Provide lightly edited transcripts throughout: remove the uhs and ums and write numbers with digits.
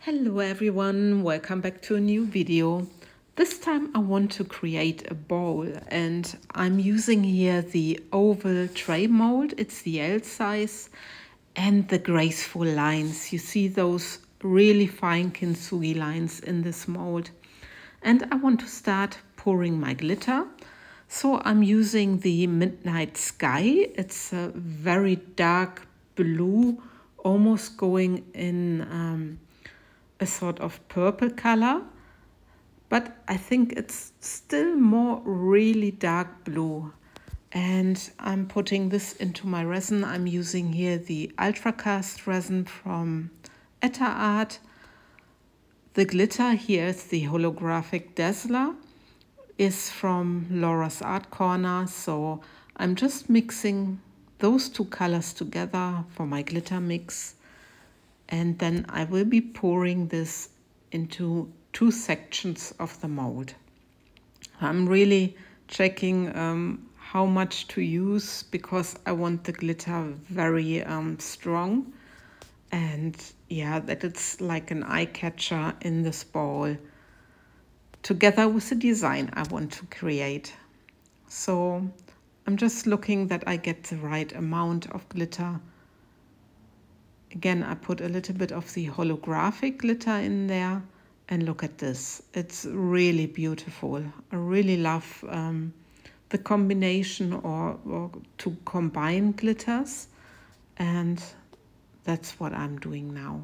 Hello everyone, welcome back to a new video. This time I want to create a bowl and I'm using here the oval tray mold. It's the L size and the graceful lines. You see those really fine kintsugi lines in this mold. And I want to start pouring my glitter. So I'm using the Midnight Sky. It's a very dark blue, almost going in a sort of purple color, but I think it's still more really dark blue. And I'm putting this into my resin. I'm using here the Ultracast Resin from Etter Art. The glitter here is the Holographic Dazzler, is from Laura's Art Corner. So I'm just mixing those two colors together for my glitter mix. And then I will be pouring this into two sections of the mold. I'm really checking how much to use because I want the glitter very strong. And yeah, that it's like an eye catcher in this bowl together with the design I want to create. So I'm just looking that I get the right amount of glitter. Again, I put a little bit of the holographic glitter in there, and look at this. It's really beautiful. I really love the combination or to combine glitters, and that's what I'm doing now.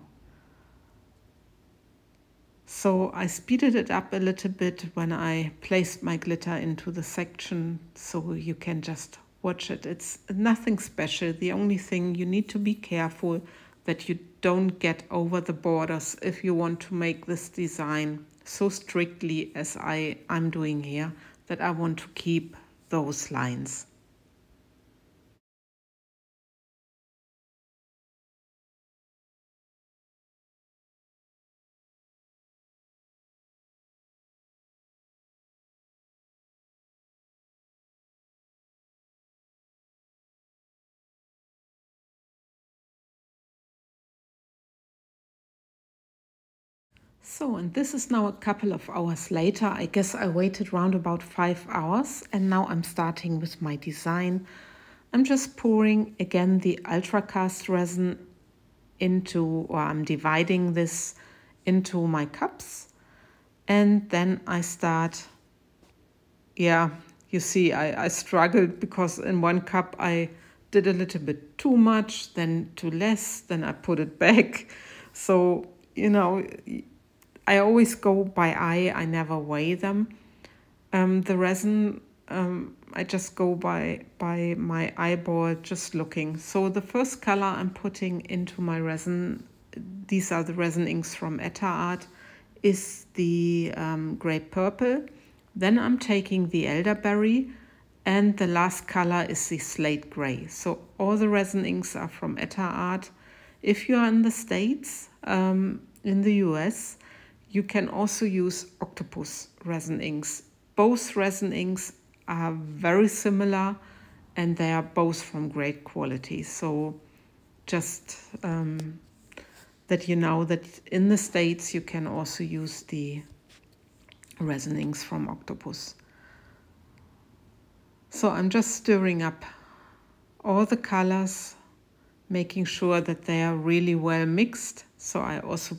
So I speeded it up a little bit when I placed my glitter into the section, so you can just watch it. It's nothing special. The only thing you need to be careful that you don't get over the borders if you want to make this design so strictly as I'm doing here, that I want to keep those lines. So, and this is now a couple of hours later. I guess I waited around about 5 hours, and now I'm starting with my design. I'm just pouring again the Ultracast resin into, or I'm dividing this into my cups. And then I start, yeah, you see, I struggled because in one cup I did a little bit too much, then too less, then I put it back. So, you know, I always go by eye, I never weigh them. The resin, I just go by my eyeball, just looking. So the first color I'm putting into my resin, these are the resin inks from Etter Art, is the grape purple. Then I'm taking the elderberry, and the last color is the slate gray. So all the resin inks are from Etter Art. If you are in the States, in the US, you can also use octopus resin inks. Both resin inks are very similar and they are both from great quality. So just that you know that in the States you can also use the resin inks from octopus. So I'm just stirring up all the colors, making sure that they are really well mixed. So I also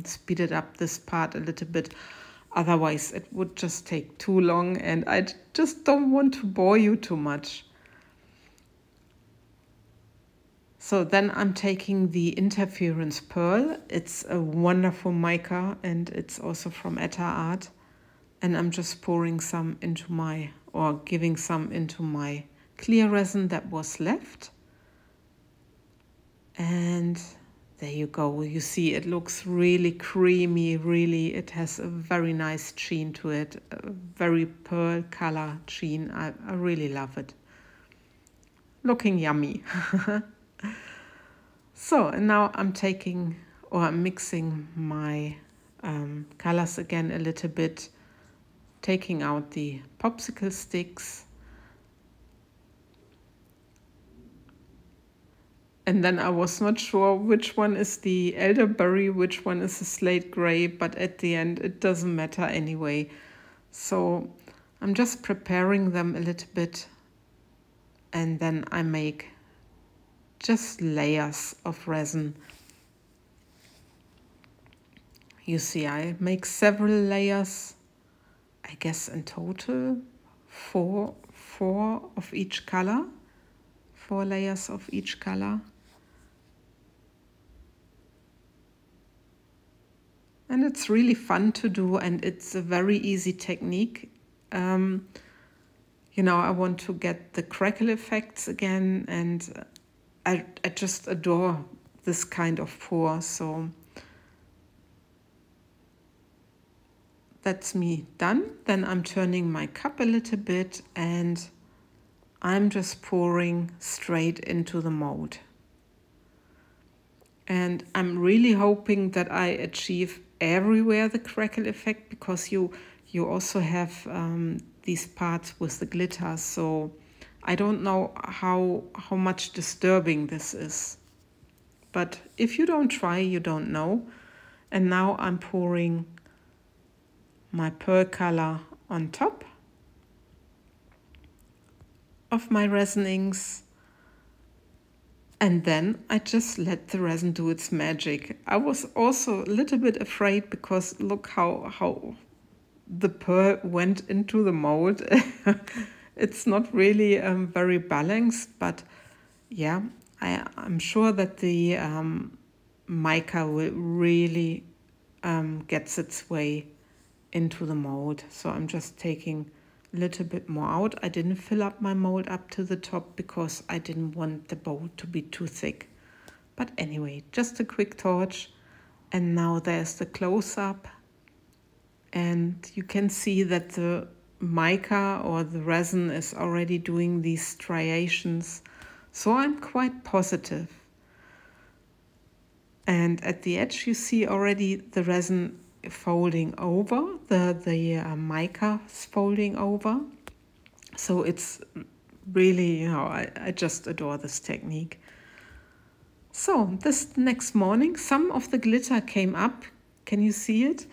speeded up this part a little bit. Otherwise, it would just take too long, and I just don't want to bore you too much. So then I'm taking the Interference Pearl. It's a wonderful mica, and it's also from Etter Art. And I'm just pouring some into my, or giving some into my clear resin that was left. And there you go. You see, it looks really creamy, really. It has a very nice sheen to it, a very pearl color sheen. I really love it. Looking yummy. So, and now I'm taking, or I'm mixing my colors again a little bit, taking out the popsicle sticks. And then I was not sure which one is the elderberry, which one is the slate gray, but at the end it doesn't matter anyway. So I'm just preparing them a little bit, and then I make just layers of resin. You see, I make several layers, I guess in total four of each color, 4 layers of each color. And it's really fun to do, and it's a very easy technique. You know, I want to get the crackle effects again, and I just adore this kind of pour. So that's me done. Then I'm turning my cup a little bit, and I'm just pouring straight into the mold. And I'm really hoping that I achieve everywhere the crackle effect, because you also have these parts with the glitter. So I don't know how much disturbing this is. But if you don't try, you don't know. And now I'm pouring my pearl color on top of my resin inks. And then I just let the resin do its magic. I was also a little bit afraid, because look how the pearl went into the mold. It's not really very balanced, but yeah, I'm sure that the mica will really gets its way into the mold. So I'm just taking a little bit more out. I didn't fill up my mold up to the top because I didn't want the bowl to be too thick. But anyway, just a quick torch. And now there's the close-up. And you can see that the mica or the resin is already doing these striations. So I'm quite positive. And at the edge you see already the resin folding over, the mica is folding over. So it's really, you know, I just adore this technique. So this next morning, some of the glitter came up. Can you see it?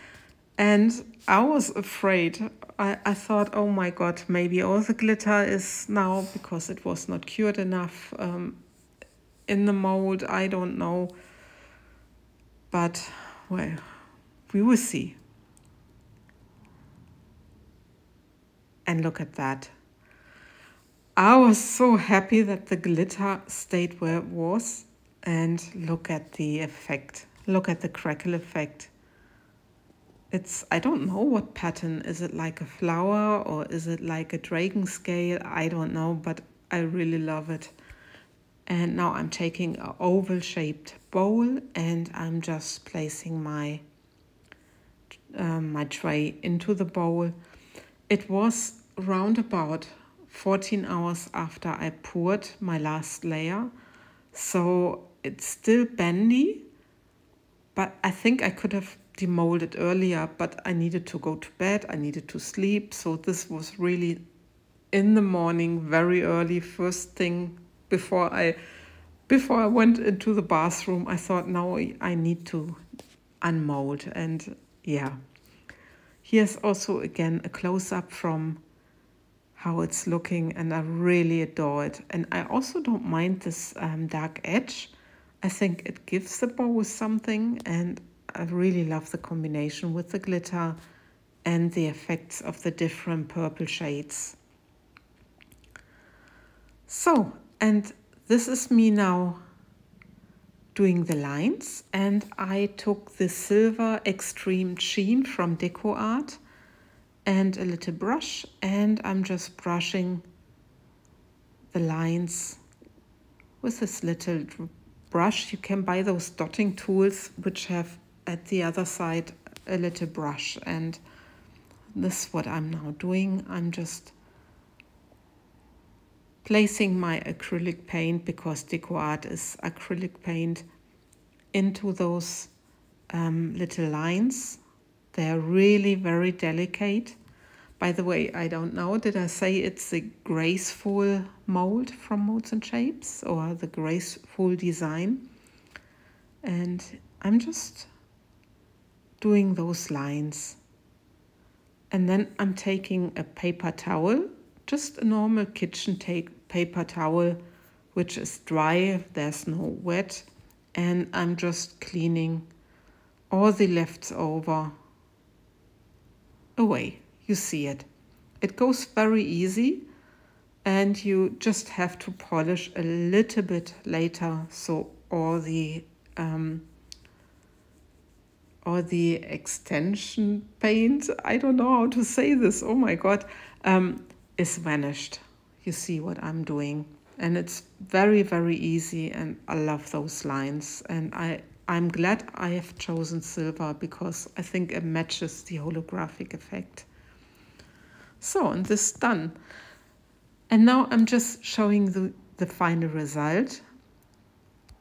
And I was afraid. I thought, oh my God, maybe all the glitter is now, because it was not cured enough in the mold. I don't know. But, well, we will see. And look at that. I was so happy that the glitter stayed where it was. And look at the effect. Look at the crackle effect. It's, I don't know what pattern. Is it like a flower or is it like a dragon scale? I don't know, but I really love it. And now I'm taking an oval shaped bowl and I'm just placing my my tray into the bowl. It was around about 14 hours after I poured my last layer. So it's still bendy, but I think I could have demolded earlier, but I needed to go to bed, I needed to sleep. So this was really in the morning, very early, first thing before I went into the bathroom. I thought, now I need to unmold. And yeah, here's also again a close-up from how it's looking, and I really adore it. And I also don't mind this dark edge. I think it gives the bow something, and I really love the combination with the glitter and the effects of the different purple shades. So, and this is me now doing the lines, and I took the silver extreme sheen from Deco Art and a little brush, and I'm just brushing the lines with this little brush. You can buy those dotting tools which have at the other side a little brush, and this is what I'm now doing. I'm just placing my acrylic paint, because Deco Art is acrylic paint, into those little lines. They're really very delicate, By the way, I don't know, did I say it's the Graceful mold from Molds and Shapes, or the Graceful design? And I'm just doing those lines. And then I'm taking a paper towel, just a normal kitchen paper towel, which is dry, there's no wet, and I'm just cleaning all the leftover away. You see it. It goes very easy, and you just have to polish a little bit later, so all the extension paint, I don't know how to say this, oh my god, is vanished. You see what I'm doing, and it's very, very easy, and I love those lines, and I'm glad I have chosen silver because I think it matches the holographic effect. So, and this is done. And now I'm just showing the final result.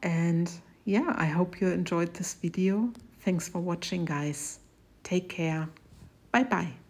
And yeah, I hope you enjoyed this video. Thanks for watching, guys. Take care. Bye-bye.